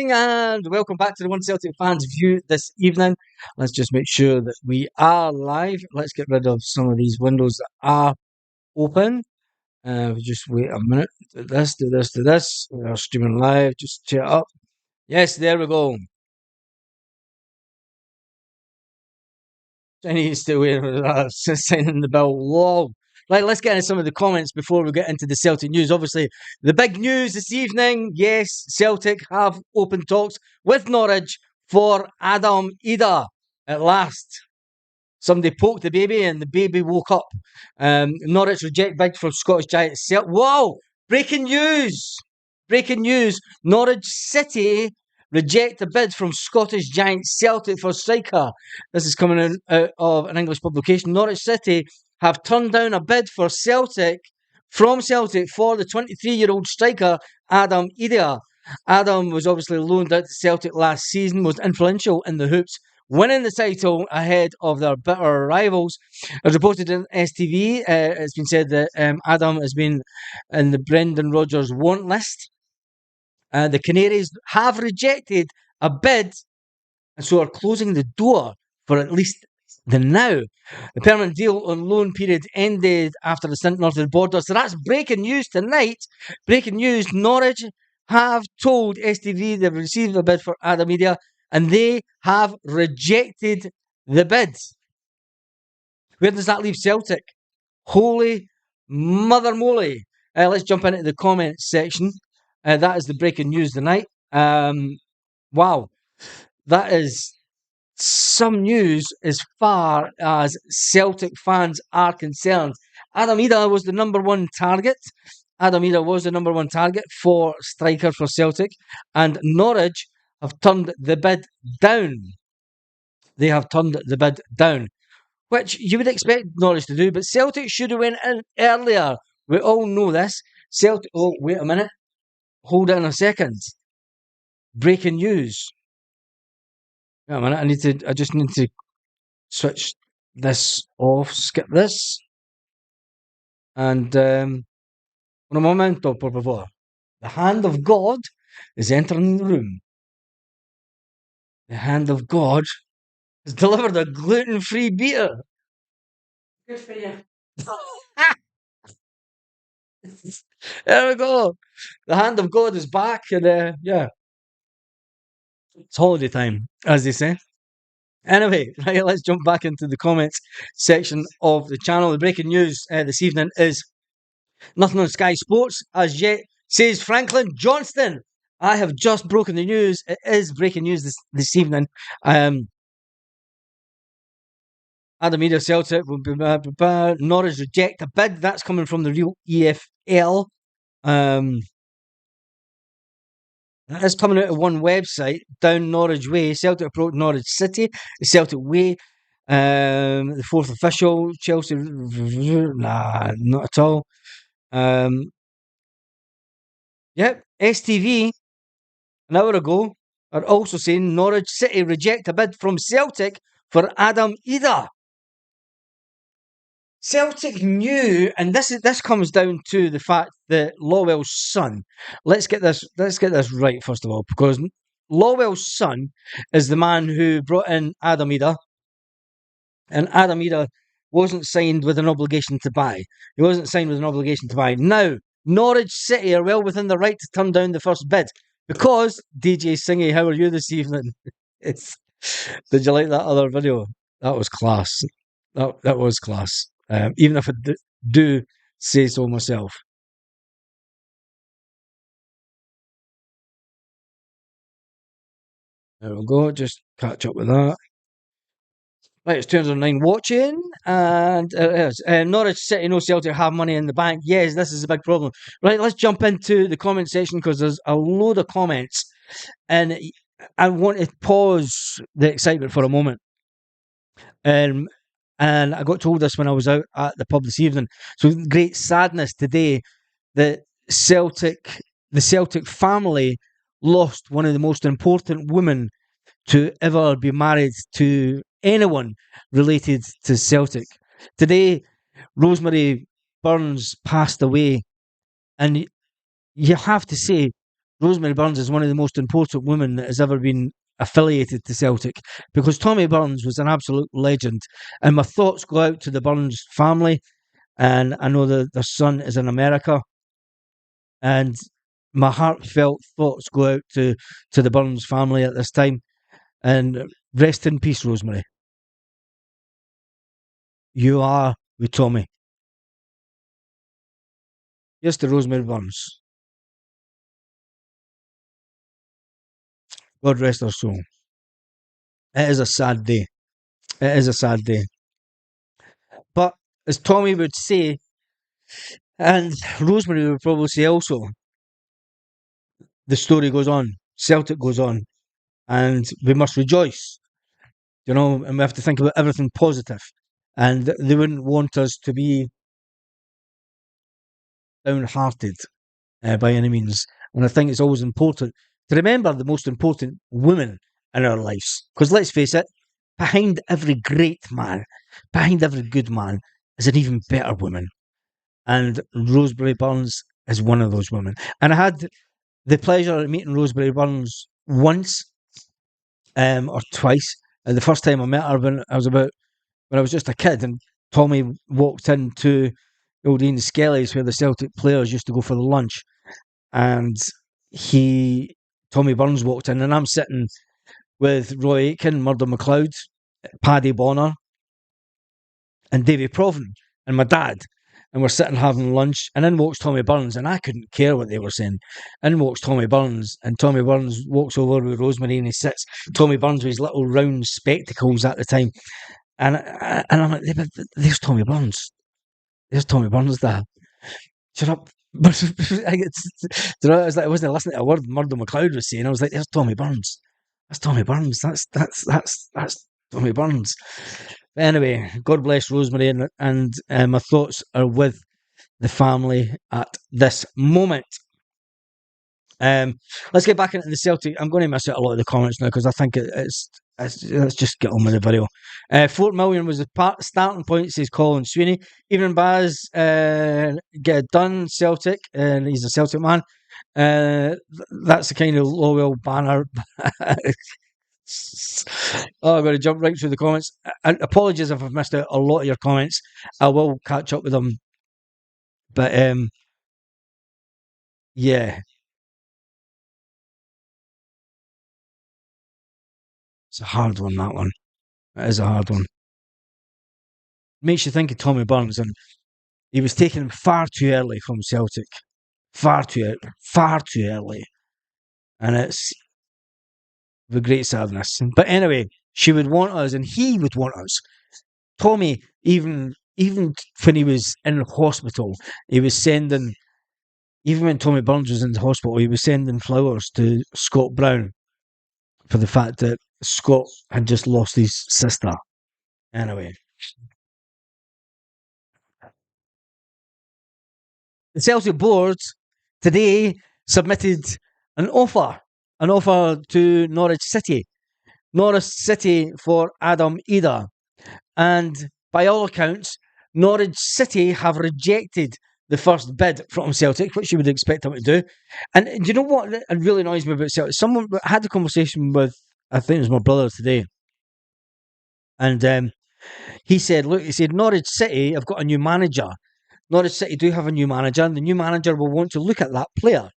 And welcome back to the One Celtic Fans View this evening. Let's just make sure that we are live. Let's get rid of some of these windows that are open. We just wait a minute. Do this, do this, do this. We are streaming live. Just cheer up. Yes, there we go. Chinese still waiting for that. Signing the bill. Whoa. Right, let's get into some of the comments before we get into the Celtic news. Obviously, the big news this evening, yes, Celtic have open talks with Norwich for Adam Ida at last. Somebody poked the baby and the baby woke up. Norwich reject bid from Scottish giant Celtic. Whoa! Breaking news! Breaking news. Norwich City reject a bid from Scottish giant Celtic for striker. This is coming out of an English publication. Norwich City have turned down a bid for Celtic for the 23-year-old striker Adam Idah. Adam was obviously loaned out to Celtic last season, was influential in the Hoops winning the title ahead of their bitter rivals. As reported in STV, it's been said that Adam has been in the Brendan Rodgers want list. The Canaries have rejected a bid and so are closing the door for at least the now. The permanent deal on loan period ended after the stint north of the border. So that's breaking news tonight. Breaking news, Norwich have told STV they've received a bid for Adam Media and they have rejected the bid. Where does that leave Celtic? Holy mother moly. Let's jump into the comments section. That is the breaking news tonight. Wow. That is some news as far as Celtic fans are concerned. Adam Idah was the number one target. Adam Idah was the number one target for striker for Celtic, and Norwich have turned the bid down. They have turned the bid down, which you would expect Norwich to do, but Celtic should have went in earlier. We all know this. Celtic. Oh, wait a minute. Hold it in a second. Breaking news. Wait a minute. I just need to switch this off. Skip this. And un momento, por favor. The hand of God is entering the room. The hand of God has delivered a gluten-free beer. Good for you. There we go. The hand of God is back, and yeah, it's holiday time, as they say. Anyway, right, let's jump back into the comments section of the channel. The breaking news this evening is nothing on Sky Sports as yet, says Franklin Johnston. I have just broken the news. It is breaking news this evening. Adam Media Celtic will be Norwich reject a bid. That's coming from the real EFL. That is coming out of one website, Down Norwich Way. Celtic approach Norwich City, the Celtic Way. The fourth official, Chelsea. Nah, not at all. Yep, STV, an hour ago, are also saying Norwich City reject a bid from Celtic for Adam Idah. Celtic knew, and this comes down to the fact that Lawwell's son. Let's get this right first of all, because Lawwell's son is the man who brought in Adam Idah, and Adam Idah wasn't signed with an obligation to buy. He wasn't signed with an obligation to buy. Now, Norwich City are well within the right to turn down the first bid because DJ Singy, how are you this evening? Did you like that other video? That was class. That was class. Even if I do say so myself. There we go. Just catch up with that. Right, it's 209 watching, and it is. Norwich City, no Celtic have money in the bank. Yes, this is a big problem. Right, let's jump into the comment section because there's a load of comments, and I want to pause the excitement for a moment. And I got told this when I was out at the pub this evening. So great sadness today that the Celtic family lost one of the most important women to ever be married to anyone related to Celtic. Today, Rosemary Burns passed away, and you have to say Rosemary Burns is one of the most important women that has ever been affiliated to Celtic, because Tommy Burns was an absolute legend. And my thoughts go out to the Burns family. And I know that their son is in America. And my heartfelt thoughts go out to the Burns family at this time. And rest in peace, Rosemary. You are with Tommy. Yes, to Rosemary Burns. God rest her soul. It is a sad day. It is a sad day. But as Tommy would say, and Rosemary would probably say also, the story goes on. Celtic goes on. And we must rejoice, and we have to think about everything positive. And they wouldn't want us to be downhearted by any means. And I think it's always important to remember the most important women in our lives. Because let's face it, behind every great man, behind every good man, is an even better woman. And Rosemary Burns is one of those women. And I had the pleasure of meeting Rosemary Burns once or twice. The first time I met her when I was just a kid, and Tommy walked into old Ian Skelly's where the Celtic players used to go for the lunch, and Tommy Burns walked in, and I'm sitting with Roy Aitken, Murdo MacLeod, Paddy Bonner, and Davy Provan, and my dad. And we're sitting having lunch, and in walks Tommy Burns, and I couldn't care what they were saying. In walks Tommy Burns, and Tommy Burns walks over with Rosemary, and he sits. Tommy Burns with his little round spectacles at the time, and I'm like, "There's Tommy Burns. There's Tommy Burns there. Shut up." But I was like, I wasn't listening to a word Murdo MacLeod was saying. I was like, "There's Tommy Burns. That's Tommy Burns. That's Tommy Burns." But anyway, God bless Rosemary, and my thoughts are with the family at this moment. Let's get back into the Celtic. I'm going to miss out a lot of the comments now because I think it's let's just get on with the video. 4 million was the starting point, says Colin Sweeney. Even Baz get it done, Celtic, and he's a Celtic man. That's the kind of Lowell banner. Oh, I'm going to jump right through the comments. Apologies if I've missed out a lot of your comments. I will catch up with them. But yeah, it's a hard one, that one. It is a hard one. Makes you think of Tommy Burns, and he was taken far too early from Celtic. Far too early. And it's the great sadness. But anyway, she would want us, and he would want us. Tommy, even when he was in hospital, he was sending, even when Tommy Burns was in the hospital, he was sending flowers to Scott Brown for the fact that Scott had just lost his sister. Anyway. The Celtic board today submitted an offer to Norwich City. Norwich City for Adam Ida. And by all accounts, Norwich City have rejected the first bid from Celtic, which you would expect them to do. And do you know what really annoys me about Celtic? Someone had a conversation with, I think it was my brother today, and he said, Norwich City have got a new manager. Norwich City do have a new manager, and the new manager will want to look at that player.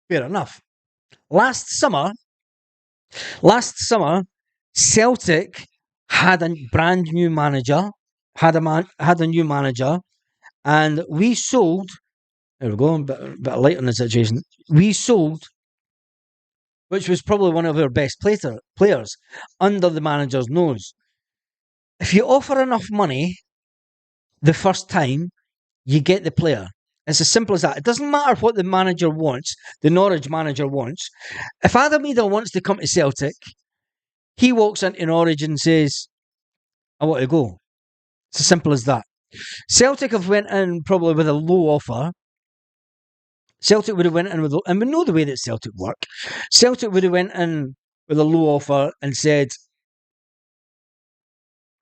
Fair enough. Last summer, Celtic had a brand new manager, had a new manager, and we sold. There we go, a bit of light on the situation. We sold, which was probably one of our best players, under the manager's nose. If you offer enough money the first time, you get the player. It's as simple as that. It doesn't matter what the manager wants, the Norwich manager wants. If Adam Ida wants to come to Celtic, he walks into Norwich and says, I want to go. It's as simple as that. Celtic have went in probably with a low offer. Celtic would have went in with, and we know the way that Celtic work. Celtic would have went in with a low offer and said,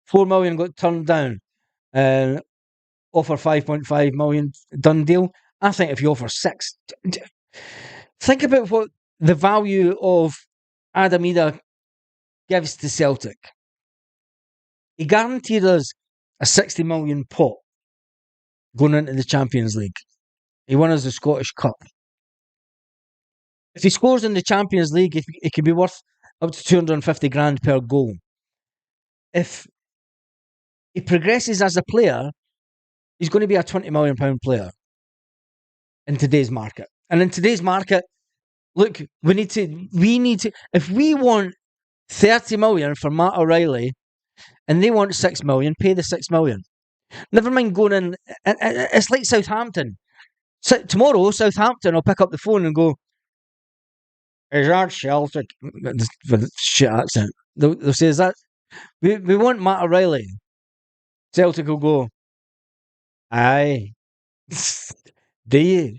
4 million got turned down. Offer 5.5 million, done deal. I think if you offer 6, Think about what the value of Adam Idah gives to Celtic. He guaranteed us a 60 million pot going into the Champions League. He won us the Scottish Cup. If he scores in the Champions League, it can be worth up to 250 grand per goal. If he progresses as a player, he's going to be a £20 million player in today's market. And in today's market, look, we need to, if we want 30 million for Matt O'Reilly and they want 6 million, pay the 6 million. Never mind going in, it's like Southampton. So tomorrow, Southampton will pick up the phone and go, is that Celtic? With a shit accent. They'll say, is that, we want Matt O'Reilly. Celtic will go, aye. Do you?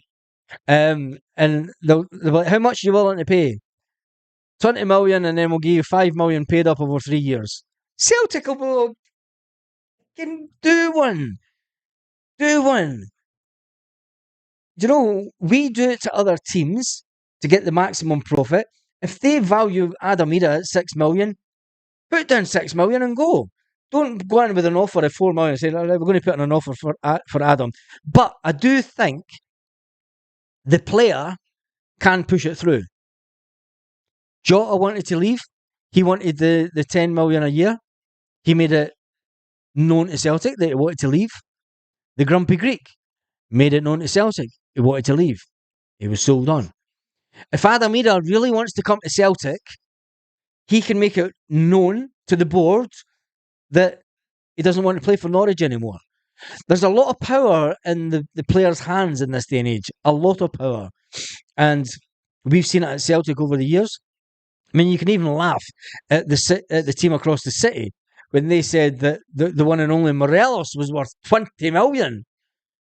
And they'll be like, how much are you willing to pay? 20 million, and then we'll give you 5 million paid up over 3 years. Celtic will go, can do one. Do one. You know, we do it to other teams to get the maximum profit. If they value Adam Idah at 6 million, put down 6 million and go. Don't go in with an offer of 4 million and say, we're going to put in an offer for Adam. But I do think the player can push it through. Jota wanted to leave. He wanted the 10 million a year. He made it known to Celtic that he wanted to leave. The Grumpy Greek made it known to Celtic he wanted to leave. He was sold on. If Adam Idah really wants to come to Celtic, he can make it known to the board that he doesn't want to play for Norwich anymore. There's a lot of power in the players' hands in this day and age. A lot of power. And we've seen it at Celtic over the years. I mean, you can even laugh at the team across the city when they said that the one and only Morelos was worth 20 million.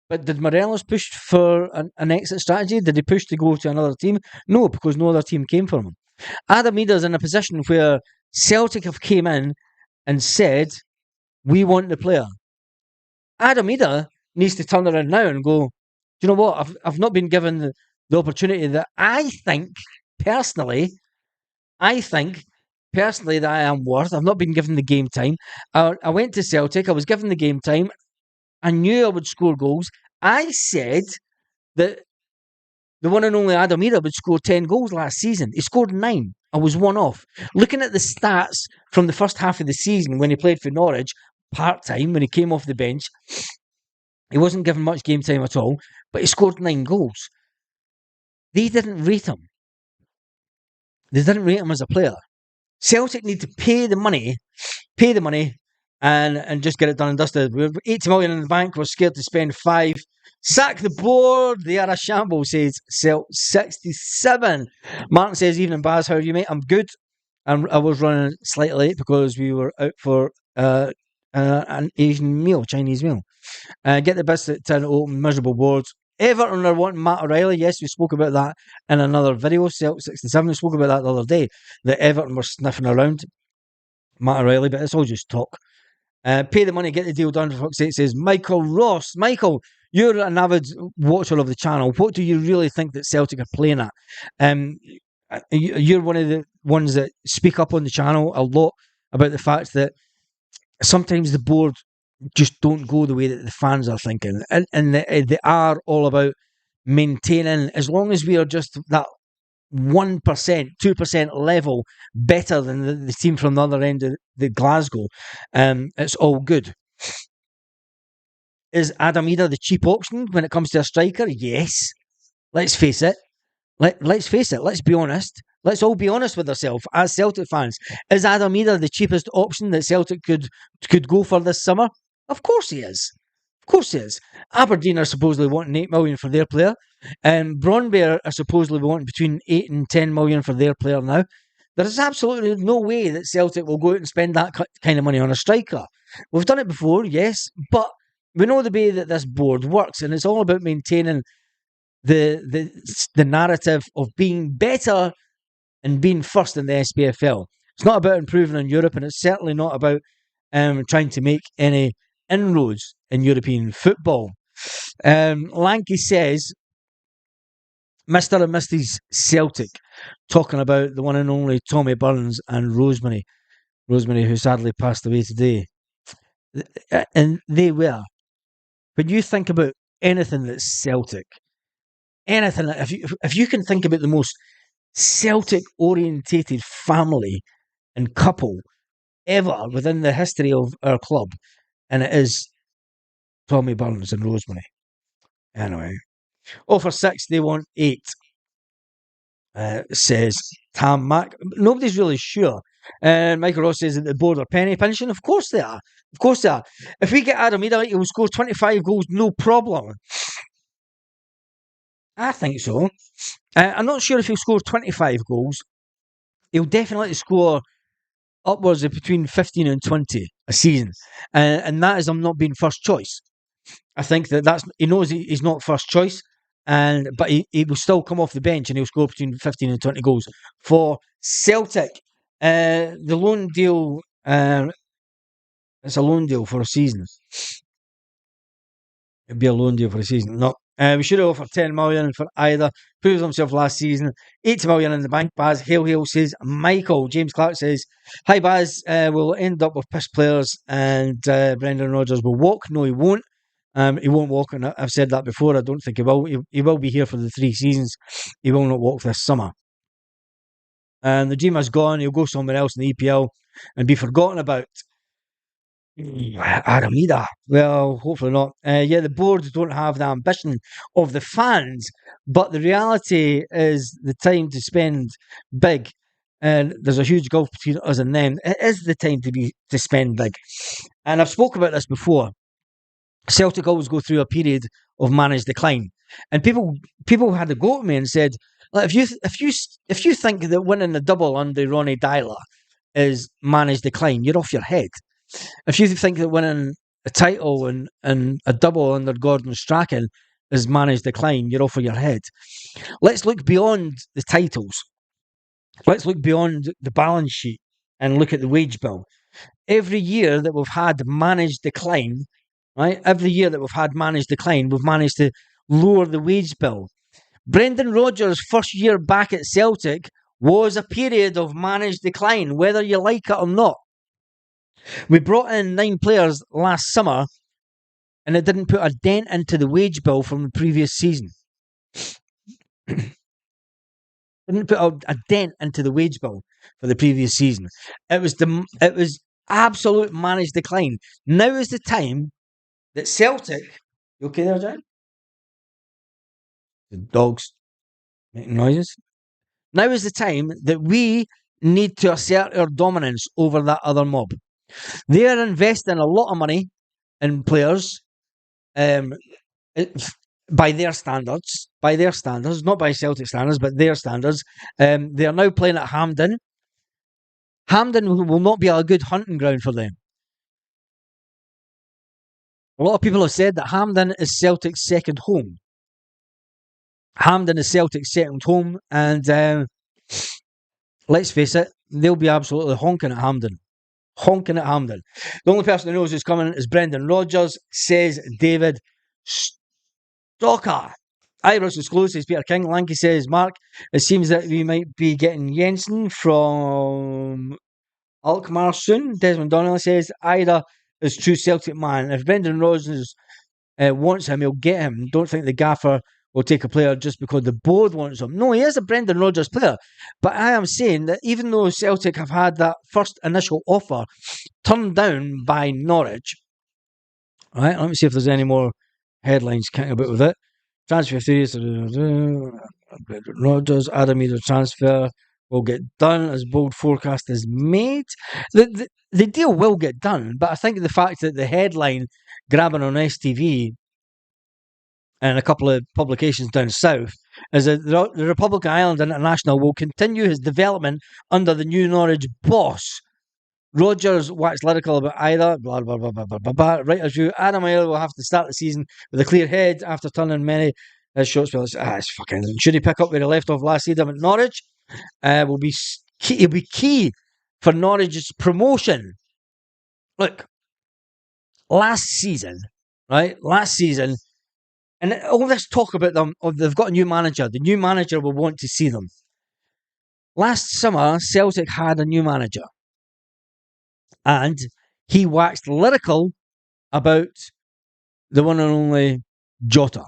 But did Morelos push for an exit strategy? Did he push to go to another team? No, because no other team came for him. Adam Idah's in a position where Celtic have came in and said, we want the player. Adam Idah needs to turn around now and go, do you know what? I've not been given the opportunity that I think personally that I am worth. I've not been given the game time. I went to Celtic. I was given the game time. I knew I would score goals. I said that the one and only Adam Idah would score 10 goals last season. He scored 9. I was one off. Looking at the stats from the first half of the season when he played for Norwich, part-time, when he came off the bench, he wasn't given much game time at all, but he scored 9 goals. They didn't rate him. They didn't rate him as a player. Celtic need to pay the money, and just get it done and dusted. We're 80 million in the bank. We're scared to spend 5. Sack the board. They are a shambles, says Celt 67. Martin says, evening Baz, how are you, mate? I'm good. I was running slightly late because we were out for an Asian meal, Chinese meal. Get the biscuit tin open, miserable boards. Everton are wanting Matt O'Reilly. Yes, we spoke about that in another video. Celt 67, we spoke about that the other day. That Everton were sniffing around Matt O'Reilly, but it's all just talk. Pay the money, get the deal done, for fuck's sake, says Michael Ross. Michael, you're an avid watcher of the channel. What do you really think that Celtic are playing at? You're one of the ones that speak up on the channel a lot about the fact that sometimes the board just don't go the way that the fans are thinking. And they are all about maintaining, as long as we are just that 1%, 2% level better than the team from the other end of the Glasgow, it's all good. Is Adam Idah the cheap option when it comes to a striker? Yes. Let's face it. Let's face it. Let's be honest. Let's all be honest with ourselves as Celtic fans. Is Adam Idah the cheapest option that Celtic could go for this summer? Of course he is. Of course he is. Aberdeen are supposedly wanting 8 million for their player. And Brøndby are supposedly wanting between 8 and 10 million for their player now. There is absolutely no way that Celtic will go out and spend that kind of money on a striker. We've done it before, yes, but we know the way that this board works, and it's all about maintaining the narrative of being better and being first in the SPFL. It's not about improving in Europe, and it's certainly not about trying to make any inroads in European football. Lanky says, Mr. and Mrs. Celtic talking about the one and only Tommy Burns and Rosemary. Rosemary, who sadly passed away today. And they were. When you think about anything that's Celtic, anything, if you can think about the most Celtic orientated family and couple ever within the history of our club, and it is Tommy Burns and Rosemary. Anyway, for 6, they want 8. Says Tam Mac. Nobody's really sure. And Michael Ross says that the board are penny pinching. Of course they are. Of course they are. If we get Adam Ida, he will score 25 goals, no problem. I think so. I'm not sure if he'll score 25 goals. He'll definitely score upwards of between 15 and 20 a season. And that is him not being first choice. I think that's he knows he's not first choice, but he will still come off the bench and he'll score between 15 and 20 goals for Celtic. The loan deal, it's a loan deal for a season. It'd be a loan deal for a season. No, we should have offered 10 million for either. Proved himself last season. 80 million in the bank. Baz Hail says Michael. James Clark says, hi Baz, we'll end up with piss players and Brendan Rodgers will walk. No, he won't. He won't walk, and I've said that before. I don't think he will. He will be here for the 3 seasons. He will not walk this summer. And the dream has gone. He'll go somewhere else in the EPL and be forgotten about. Aramida. Well, hopefully not. The board don't have the ambition of the fans, but the reality is the time to spend big. And there's a huge gulf between us and them. It is the time to spend big. And I've spoken about this before. Celtic always go through a period of managed decline, and people had a go at me and said, if you think that winning the double under Ronnie Dyler is managed decline, you're off your head. If you think that winning a title and a double under Gordon Strachan is managed decline, you're off of your head. Let's look beyond the titles. Let's look beyond the balance sheet and look at the wage bill. Every year that we've had managed decline, right? Every year that we've had managed decline, we've managed to lower the wage bill. Brendan Rodgers' first year back at Celtic was a period of managed decline, whether you like it or not. We brought in 9 players last summer, and it didn't put a dent into the wage bill from the previous season. Didn't put a dent into the wage bill for the previous season. It was absolute managed decline. Now is the time that Celtic. You okay there, Jack? The dog's making noises. Now is the time that we need to assert our dominance over that other mob. They are investing a lot of money in players, by their standards, not by Celtic standards, but their standards. They are now playing at Hampden. Hampden will not be a good hunting ground for them. A lot of people have said that Hampden is Celtic's second home. Hampden is Celtic's second home, and let's face it, they'll be absolutely honking at Hampden. Honking at Hampden. The only person who knows who's coming is Brendan Rodgers, says David Stocker. Ibrox exclusive, says Peter King. Lanky says, Mark, it seems that we might be getting Jensen from Alkmaar soon. Desmond Donnelly says, Ida is true Celtic man. If Brendan Rodgers wants him, he'll get him. Don't think the gaffer will take a player just because the board wants him. No, he is a Brendan Rodgers player. But I am saying that even though Celtic have had that first initial offer turned down by Norwich, right? Let me see if there's any more headlines kicking about with it. Transfer theories. Rodgers, Adam Eder transfer will get done as bold forecast is made. The deal will get done, but I think the fact that the headline grabbing on STV and a couple of publications down south is that the Republic of Ireland International will continue his development under the new Norwich boss. Rodgers waxed lyrical about either, blah, blah, blah, blah, blah, blah, blah. Right as you, Adam Ayler will have to start the season with a clear head after turning many short spells. It's fucking, should he pick up where he left off last season at Norwich? Will be key, it'll be key for Norwich's promotion. Look, last season, And all this talk about them, oh, they've got a new manager. The new manager will want to see them. Last summer, Celtic had a new manager, and he waxed lyrical about the one and only Jota,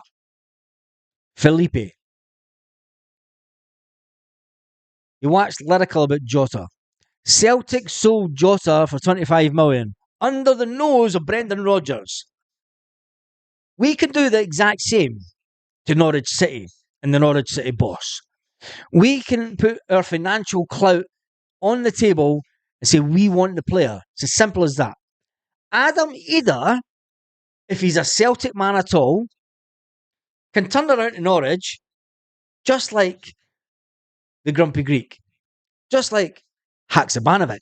Felipe. He waxed lyrical about Jota. Celtic sold Jota for 25 million under the nose of Brendan Rodgers. We can do the exact same to Norwich City and the Norwich City boss. We can put our financial clout on the table and say we want the player. It's as simple as that. Adam Ida, if he's a Celtic man at all, can turn around to Norwich just like the Grumpy Greek, just like Haksabanovic.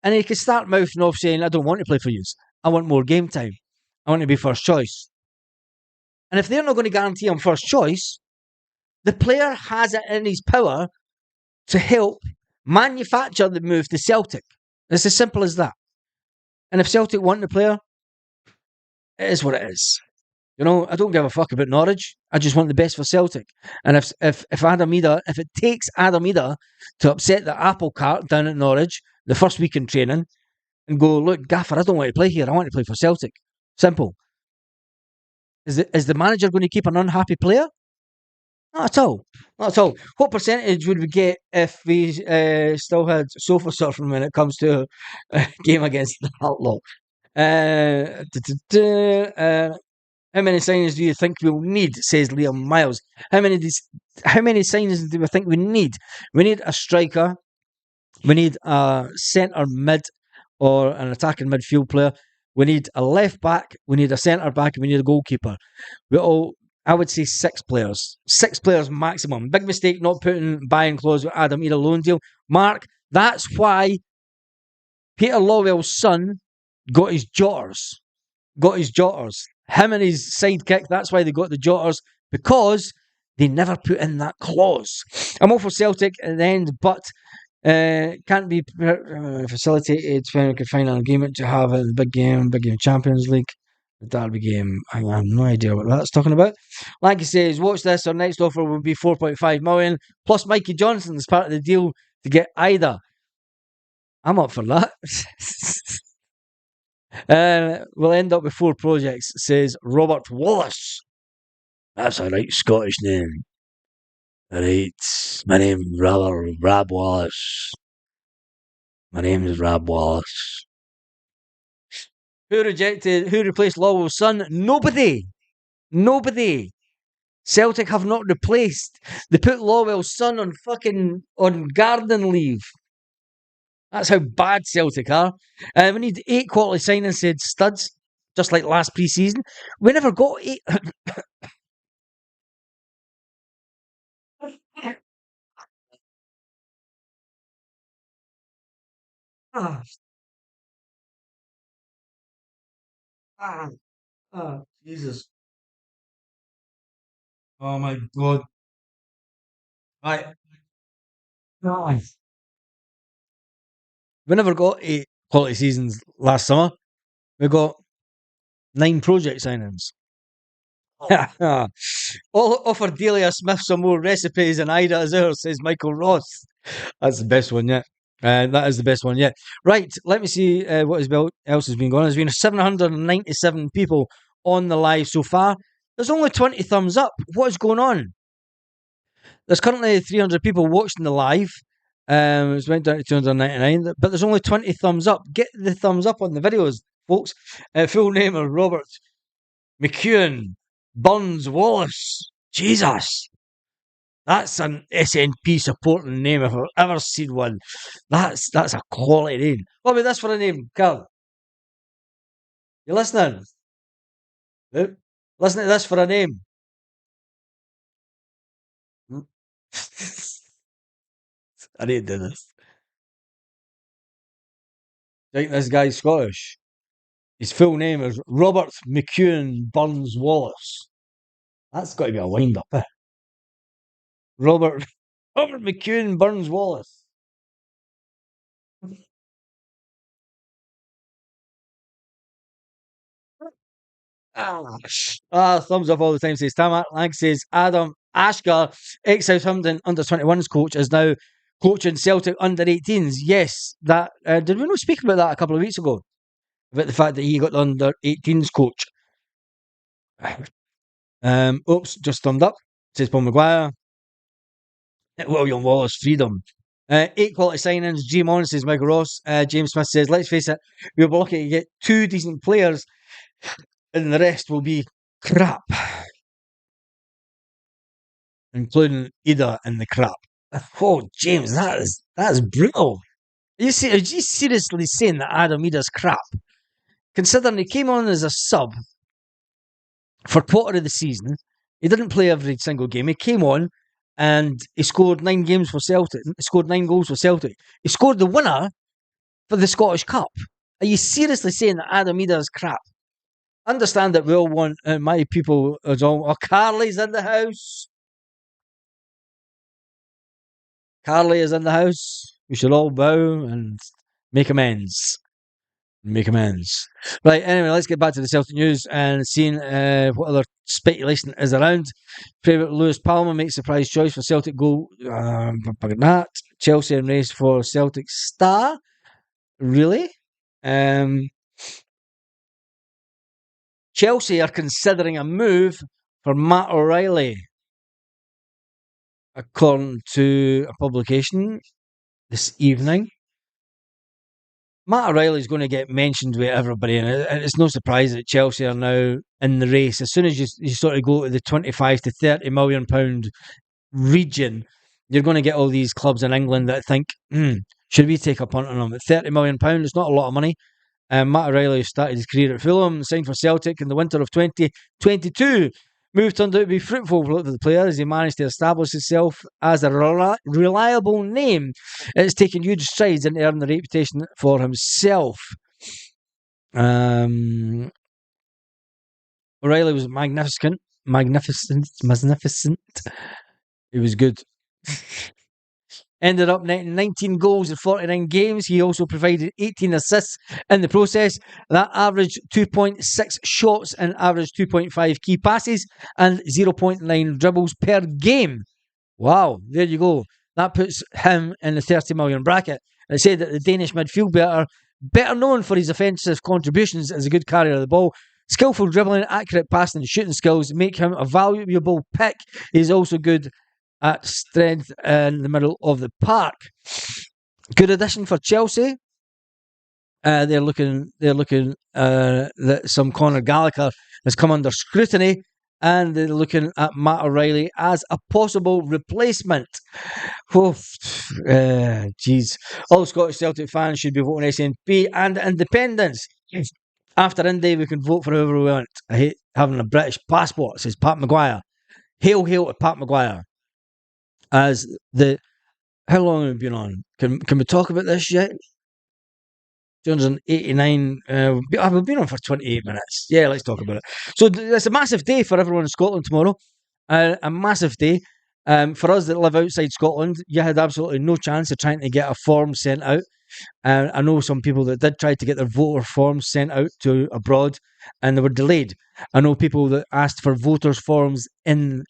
And he can start mouthing off saying, I don't want to play for you. I want more game time. I want to be first choice. And if they're not going to guarantee him first choice, the player has it in his power to help manufacture the move to Celtic. It's as simple as that. And if Celtic want the player, it is what it is. You know, I don't give a fuck about Norwich. I just want the best for Celtic. And if Adam Ida, if it takes Adam Ida to upset the apple cart down at Norwich the first week in training and go, look, Gaffer, I don't want to play here. I want to play for Celtic. Simple. Is the manager going to keep an unhappy player? Not at all. Not at all. What percentage would we get if we still had sofa surfing when it comes to a game against the Outlaw? How many signings do you think we'll need? Says Liam Miles. How many signings do we think we need? We need a striker. We need a centre mid or an attacking midfield player. We need a left back. We need a centre back. We need a goalkeeper. I would say 6 players. 6 players maximum. Big mistake not putting buying clause with Adam Ida loan deal. Mark, that's why Peter Lawwell's son got his jotters. Him and his sidekick, that's why they got the jotters, because they never put in that clause. I'm all for Celtic at the end, but can't be facilitated when we can find an agreement to have a big game Champions League. The Derby game, I have no idea what that's talking about. Like he says, watch this, our next offer will be 4.5 million, plus Mikey Johnson as part of the deal to get Ida. I'm up for that. We'll end up with 4 projects, says Robert Wallace. That's a right Scottish name. Right. My name's Rab Wallace. My name is Rab Wallace. Who replaced Lawwell's son? Nobody. Celtic have not replaced. They put Lawwell's son on garden leave. That's how bad Celtic are. We need 8 quality signings, said Studs, just like last pre-season. We never got 8. ah, ah, Jesus. Oh my God. Right. Nice. We never got 8 quality seasons last summer. We got 9 project signings. All offer Delia Smith some more recipes and Ida as ours, says Michael Ross. That's the best one yet. That is the best one yet. Right, let me see what else has been going on. There's been 797 people on the live so far. There's only 20 thumbs up. What is going on? There's currently 300 people watching the live. It's went down to 299, but there's only 20 thumbs up. Get the thumbs up on the videos, folks. Full name of Robert McEwen Burns Wallace. Jesus. That's an SNP supporting name if I've ever seen one. That's a quality name. What about this for a name, Carl? You listening? Listen to this for a name. I need to do this. I think this guy's Scottish. His full name is Robert McEwen Burns Wallace. That's got to be a wind up, eh? Robert McEwen Burns Wallace. Thumbs up all the time, says Tamak. Lang says Adam Ashgar, ex Southampton under 21s coach, is now coaching Celtic under 18s. Yes, that did we not speak about that a couple of weeks ago? About the fact that he got the under 18s coach. Oops, just thumbed up, says Paul Maguire. William Wallace, freedom. 8 quality signings. G Mon says Michael Ross. James Smith says, let's face it, we'll be lucky to get 2 decent players, and the rest will be crap, including Ida in the crap. Oh, James, that is brutal. Are you seriously saying that Adam Ida's crap? Considering he came on as a sub for quarter of the season, he didn't play every single game. He came on and he scored 9 games for Celtic. He scored 9 goals for Celtic. He scored the winner for the Scottish Cup. Are you seriously saying that Adam Ida is crap? Understand that we all want my people as all. Oh, Carly's in the house. Carly is in the house. We should all bow and make amends. Make amends. Right, anyway, let's get back to the Celtic news and seeing what other speculation is around. Favourite Lewis Palmer makes surprise choice for Celtic goal. That. Chelsea in race for Celtic star. Really? Chelsea are considering a move for Matt O'Reilly, according to a publication this evening. Matt O'Reilly is going to get mentioned with everybody, and it's no surprise that Chelsea are now in the race. As soon as you sort of go to the 25 to 30 million pound region, you're going to get all these clubs in England that think, should we take a punt on them? At 30 million pound, it's not a lot of money. Matt O'Reilly started his career at Fulham, signed for Celtic in the winter of 2022. Move turned out to be fruitful for the player as he managed to establish himself as a reliable name. It's taken huge strides in earning a reputation for himself. O'Reilly was magnificent. He was good. Ended up netting 19 goals in 49 games. He also provided 18 assists in the process. That averaged 2.6 shots and averaged 2.5 key passes and 0.9 dribbles per game. Wow, there you go. That puts him in the 30 million bracket. It said that the Danish midfielder, better known for his offensive contributions as a good carrier of the ball, skillful dribbling, accurate passing and shooting skills make him a valuable pick. He's also good at strength in the middle of the park. Good addition for Chelsea. They're looking that some Conor Gallagher has come under scrutiny, and they're looking at Matt O'Reilly as a possible replacement. Jeez. All Scottish Celtic fans should be voting SNP and independence. After Indy, we can vote for whoever we want. I hate having a British passport, says Pat Maguire. Hail to Pat Maguire. As the how long have we been on? Can we talk about this yet? 289. We've been on for 28 minutes. Yeah, let's talk about it. So it's a massive day for everyone in Scotland tomorrow. A massive day. For us that live outside Scotland, you had absolutely no chance of trying to get a form sent out. I know some people that did try to get their voter forms sent out to abroad, and they were delayed. I know people that asked for voters' forms in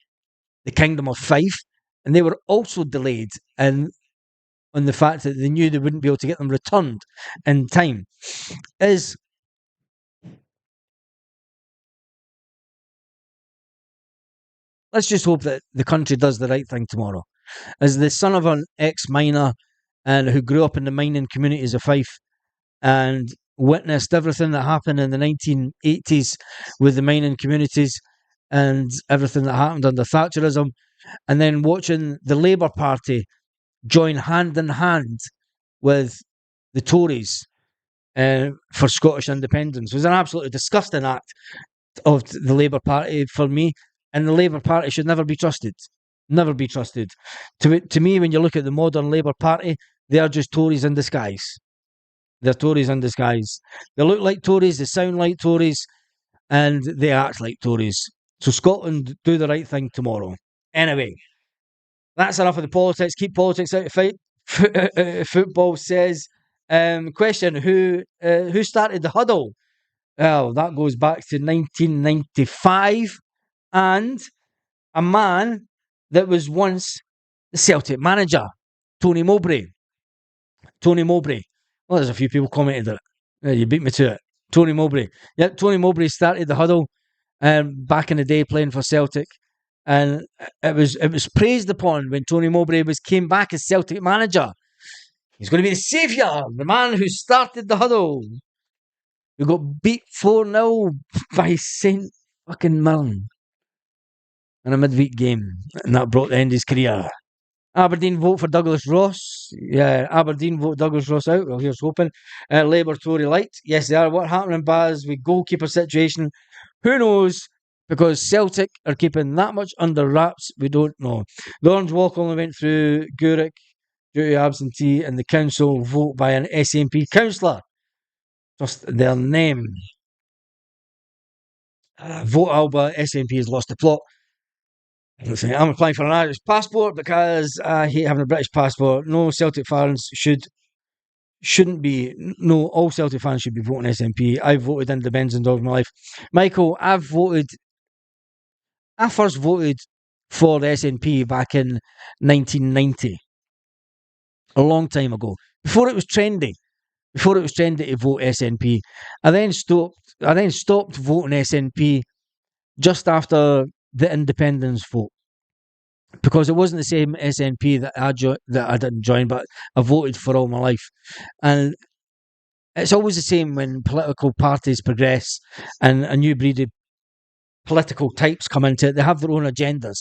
the Kingdom of Fife, and they were also delayed on the fact that they knew they wouldn't be able to get them returned in time. Let's just hope that the country does the right thing tomorrow. As the son of an ex-miner and who grew up in the mining communities of Fife and witnessed everything that happened in the 1980s with the mining communities and everything that happened under Thatcherism, and then watching the Labour Party join hand in hand with the Tories for Scottish independence was an absolutely disgusting act of the Labour Party for me, and the Labour Party should never be trusted. Never be trusted. To me, when you look at the modern Labour Party, they are just Tories in disguise. They're Tories in disguise. They look like Tories, they sound like Tories, and they act like Tories. So Scotland, do the right thing tomorrow. Anyway, that's enough of the politics. Keep politics out of fight. Football says, question, who started the huddle? Well, that goes back to 1995, and a man that was once the Celtic manager, Tony Mowbray. Tony Mowbray. Well, there's a few people commented on it. Yeah, you beat me to it. Tony Mowbray. Yep, Tony Mowbray started the huddle back in the day playing for Celtic. And it was praised upon when Tony Mowbray came back as Celtic manager. He's going to be the saviour, the man who started the huddle. We got beat 4-0 by St. fucking Mirren in a midweek game, and that brought the end of his career. Aberdeen vote for Douglas Ross. Yeah, Aberdeen vote Douglas Ross out. Well, here's hoping. Labour Tory light. Yes, they are. What happened in Baz with goalkeeper situation? Who knows? Because Celtic are keeping that much under wraps, we don't know. The Orange Walk only went through Gurek due to absentee, and the council vote by an SNP councillor. Just their name. Vote Alba, SNP has lost the plot. I'm applying for an Irish passport because I hate having a British passport. No Celtic fans shouldn't be. No, all Celtic fans should be voting SNP. I've voted independent all my life. Michael, I first voted for the SNP back in 1990, a long time ago, before it was trendy. Before it was trendy to vote SNP, I then stopped voting SNP just after the independence vote, because it wasn't the same SNP that I didn't join, but I voted for all my life. And it's always the same when political parties progress and a new breed of political types come into it. They have their own agendas.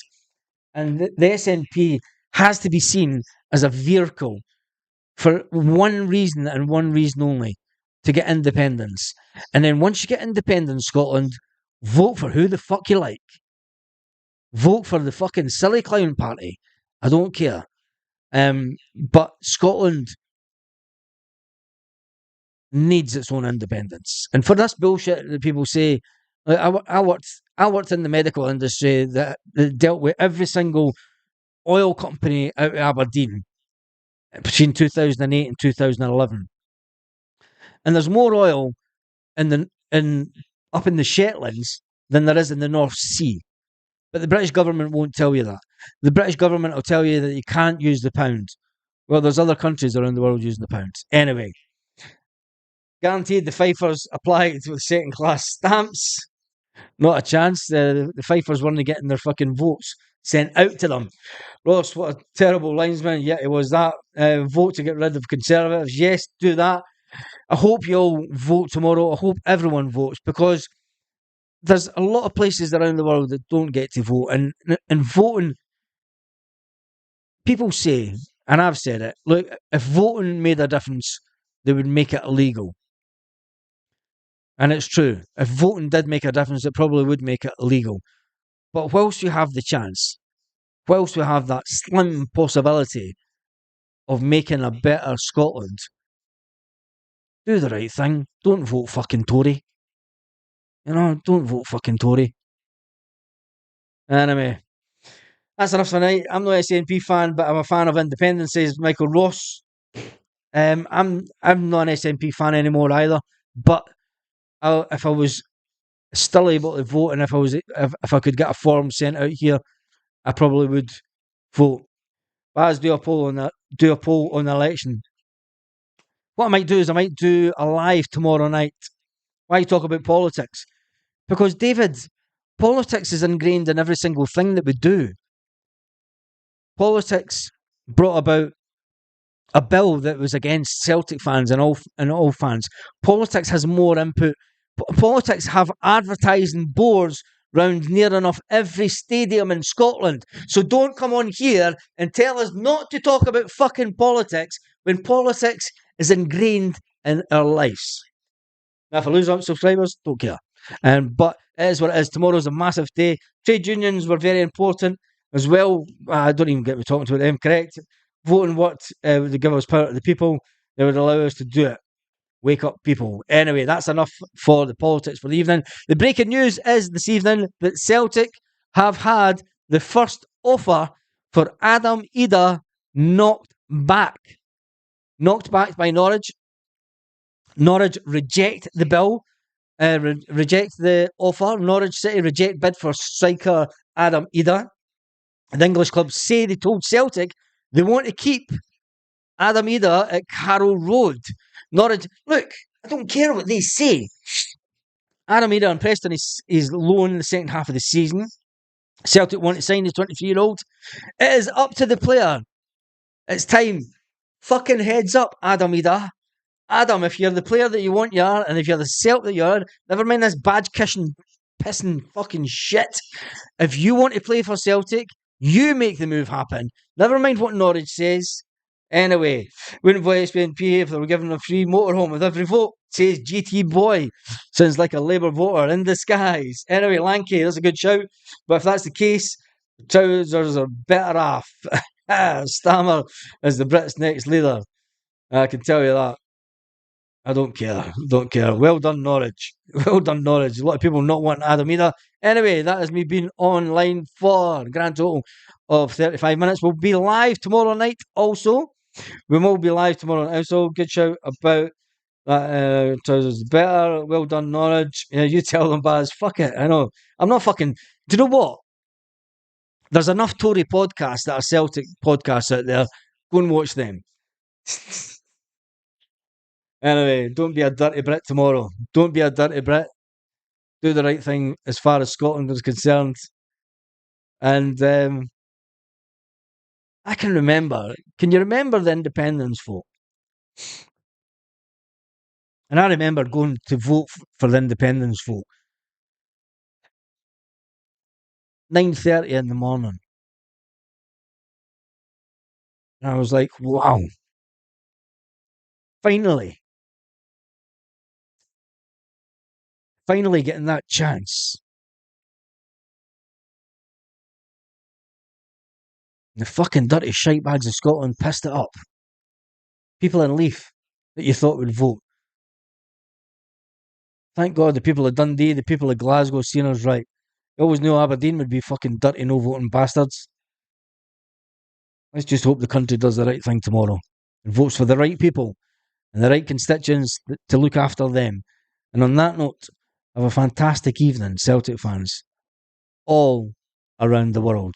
And the SNP has to be seen as a vehicle for one reason and one reason only: to get independence. And then once you get independence, Scotland, vote for who the fuck you like. Vote for the fucking silly clown party. I don't care. But Scotland needs its own independence. And for this bullshit that people say, like, I worked in the medical industry that dealt with every single oil company out of Aberdeen between 2008 and 2011. And there's more oil up in the Shetlands than there is in the North Sea. But the British government won't tell you that. The British government will tell you that you can't use the pound. Well, there's other countries around the world using the pound. Anyway, guaranteed the Fifers applied with second-class stamps. Not a chance. The Fifers weren't getting their fucking votes sent out to them. Ross, what a terrible linesman. Yeah, it was that. Vote to get rid of Conservatives. Yes, do that. I hope you all vote tomorrow. I hope everyone votes, because there's a lot of places around the world that don't get to vote. And voting, people say, and I've said it, look, if voting made a difference, they would make it illegal. And it's true. If voting did make a difference, it probably would make it illegal. But whilst you have the chance, whilst we have that slim possibility of making a better Scotland, do the right thing. Don't vote fucking Tory. Don't vote fucking Tory. Anyway, that's enough for tonight. I'm not an SNP fan, but I'm a fan of independence, says Michael Ross. I'm not an SNP fan anymore either. But if I was still able to vote, and if I could get a form sent out here, I probably would vote. But as do a poll on the election. What I might do is I might do a live tomorrow night. Why talk about politics? Because, David, politics is ingrained in every single thing that we do. Politics brought about a bill that was against Celtic fans and all fans. Politics has more input. Politics have advertising boards round near enough every stadium in Scotland. So don't come on here and tell us not to talk about fucking politics when politics is ingrained in our lives. Now, if I lose on subscribers, don't care. But it is what it is. Tomorrow's a massive day. Trade unions were very important as well. I don't even get me talking to them, correct? Voting what would give us power to the people, they would allow us to do it. Wake up, people. Anyway, that's enough for the politics for the evening. The breaking news is this evening that Celtic have had the first offer for Adam Ida knocked back. Knocked back by Norwich. Norwich reject the bill. reject the offer. Norwich City reject bid for striker Adam Ida. The English club say they told Celtic they want to keep Adam Ida at Carroll Road. Norwich, look, I don't care what they say. Adam Ida impressed on his loan in the second half of the season. Celtic want to sign the 23-year-old. It is up to the player. It's time. Fucking heads up, Adam Ida. Adam, if you're the player that you want you are, and if you're the Celtic that you are, never mind this badge kissing, pissing fucking shit. If you want to play for Celtic, you make the move happen. Never mind what Norwich says. Anyway, wouldn't vote SPNP if they were given a free motorhome with every vote, says GT Boy. Sounds like a Labour voter in disguise. Anyway, Lanky, that's a good shout. But if that's the case, the trousers are better off. Stammer is the Brits' next leader. I can tell you that. I don't care. Don't care. Well done, Norwich. Well done, Norwich. A lot of people not wanting Adam either. Anyway, that is me being online for a grand total of 35 minutes. We'll be live tomorrow night also. We will be live tomorrow night also. Good shout about that. Trousers better. Well done, Norwich. Yeah, you tell them, Baz. Fuck it. I know. I'm not fucking. Do you know what? There's enough Tory podcasts that are Celtic podcasts out there. Go and watch them. Anyway, don't be a dirty Brit tomorrow. Don't be a dirty Brit. Do the right thing as far as Scotland is concerned. And I can remember. Can you remember the independence vote? And I remember going to vote for the independence vote. 9:30 in the morning. And I was like, wow. Finally getting that chance. The fucking dirty shite bags of Scotland pissed it up. People in Leith that you thought would vote. Thank God the people of Dundee, the people of Glasgow seen us right. I always knew Aberdeen would be fucking dirty, no voting bastards. Let's just hope the country does the right thing tomorrow and votes for the right people and the right constituents to look after them. And on that note, have a fantastic evening, Celtic fans, all around the world.